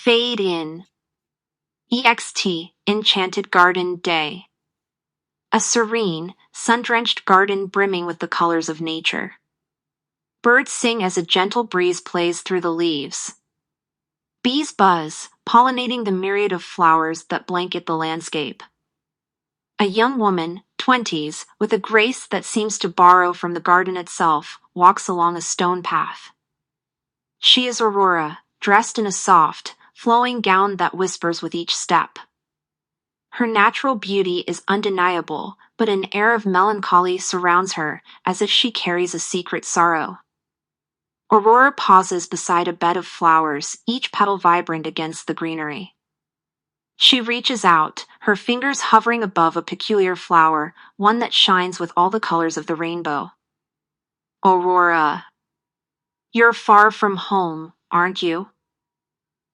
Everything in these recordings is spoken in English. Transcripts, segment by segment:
Fade in. EXT, Enchanted Garden Day. A serene, sun-drenched garden brimming with the colors of nature. Birds sing as a gentle breeze plays through the leaves. Bees buzz, pollinating the myriad of flowers that blanket the landscape. A young woman, 20s, with a grace that seems to borrow from the garden itself, walks along a stone path. She is Aurora, dressed in a soft, flowing gown that whispers with each step. Her natural beauty is undeniable, but an air of melancholy surrounds her, as if she carries a secret sorrow. Aurora pauses beside a bed of flowers, each petal vibrant against the greenery. She reaches out, her fingers hovering above a peculiar flower, one that shines with all the colors of the rainbow. Aurora. You're far from home, aren't you?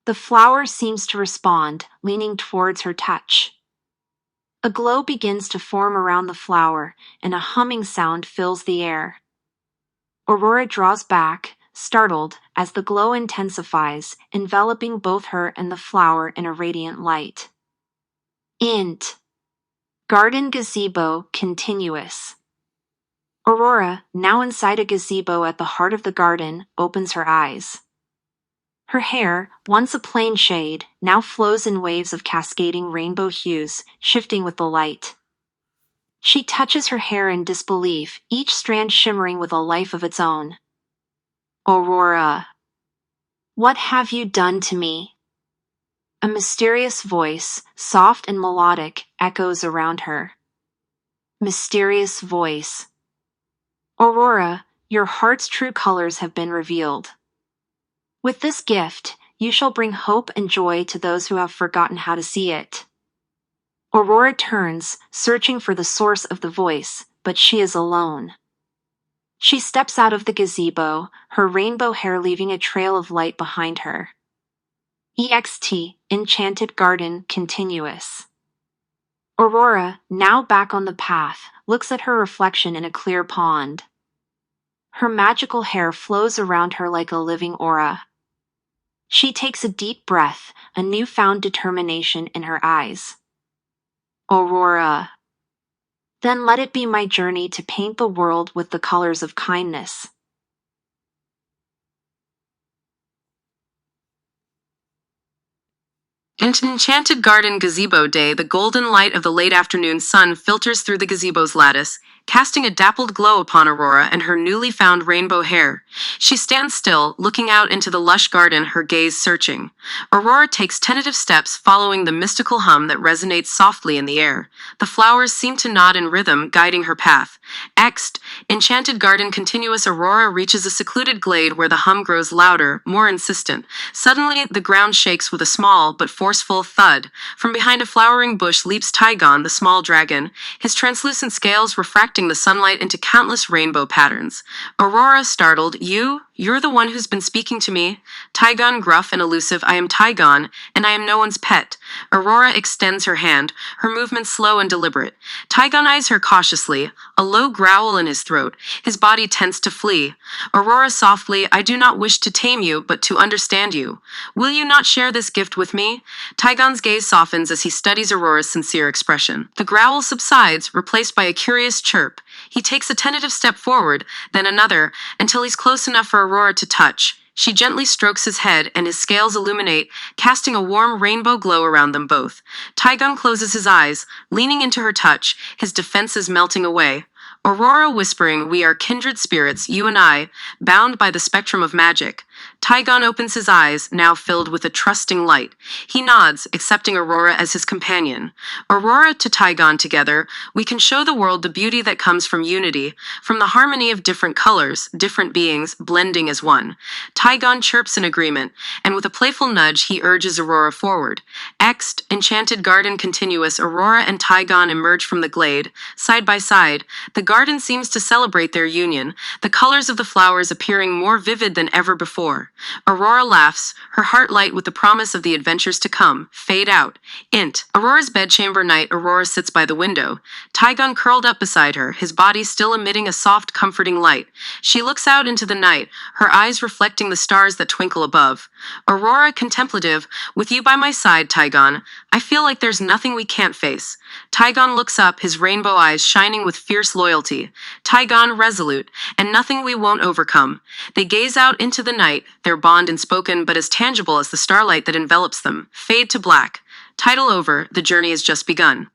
The flower seems to respond, leaning towards her touch. A glow begins to form around the flower, and a humming sound fills the air. Aurora draws back, startled, as the glow intensifies, enveloping both her and the flower in a radiant light. Int. Garden gazebo continuous. Aurora, now inside a gazebo at the heart of the garden, opens her eyes. Her hair, once a plain shade, now flows in waves of cascading rainbow hues, shifting with the light. She touches her hair in disbelief, each strand shimmering with a life of its own. Aurora. What have you done to me? A mysterious voice, soft and melodic, echoes around her. Mysterious voice. Aurora, your heart's true colors have been revealed. With this gift, you shall bring hope and joy to those who have forgotten how to see it. Aurora turns, searching for the source of the voice, but she is alone. She steps out of the gazebo, her rainbow hair leaving a trail of light behind her. EXT, Enchanted Garden continuous. Aurora, now back on the path, looks at her reflection in a clear pond. Her magical hair flows around her like a living aura. She takes a deep breath, a newfound determination in her eyes. Aurora. Then let it be my journey to paint the world with the colors of kindness. In an enchanted garden gazebo day, the golden light of the late afternoon sun filters through the gazebo's lattice, casting a dappled glow upon Aurora and her newly found rainbow hair. She stands still, looking out into the lush garden, her gaze searching. Aurora takes tentative steps, following the mystical hum that resonates softly in the air. The flowers seem to nod in rhythm, guiding her path. Next, Enchanted Garden continuous, Aurora reaches a secluded glade where the hum grows louder, more insistent. Suddenly, the ground shakes with a small but forceful thud. From behind a flowering bush leaps Tygon, the small dragon, his translucent scales refracting the sunlight into countless rainbow patterns. Aurora, startled, You're the one who's been speaking to me. Tygon, gruff and elusive, I am Tygon, and I am no one's pet. Aurora extends her hand, her movements slow and deliberate. Tygon eyes her cautiously, a low growl in his throat, his body tense to flee. Aurora softly, I do not wish to tame you, but to understand you. Will you not share this gift with me? Tygon's gaze softens as he studies Aurora's sincere expression. The growl subsides, replaced by a curious chirp. He takes a tentative step forward, then another, until he's close enough for Aurora to touch. She gently strokes his head, and his scales illuminate, casting a warm rainbow glow around them both. Tygon closes his eyes, leaning into her touch, his defenses melting away. Aurora whispering, we are kindred spirits, you and I, bound by the spectrum of magic. Tygon opens his eyes, now filled with a trusting light. He nods, accepting Aurora as his companion. Aurora to Tygon together, we can show the world the beauty that comes from unity, from the harmony of different colors, different beings, blending as one. Tygon chirps in agreement, and with a playful nudge, he urges Aurora forward. Next, Enchanted Garden continuous, Aurora and Tygon emerge from the glade, side by side. The garden garden seems to celebrate their union, the colors of the flowers appearing more vivid than ever before. Aurora laughs, her heart light with the promise of the adventures to come. Fade out. Int. Aurora's bedchamber night. Aurora sits by the window, Tygon curled up beside her, his body still emitting a soft, comforting light. She looks out into the night, her eyes reflecting the stars that twinkle above. Aurora contemplative, with you by my side, Tygon. I feel like there's nothing we can't face. Tygon looks up, his rainbow eyes shining with fierce loyalty. Tygon resolute, and nothing we won't overcome. They gaze out into the night, their bond unspoken but as tangible as the starlight that envelops them. Fade to black. Title over, the journey has just begun.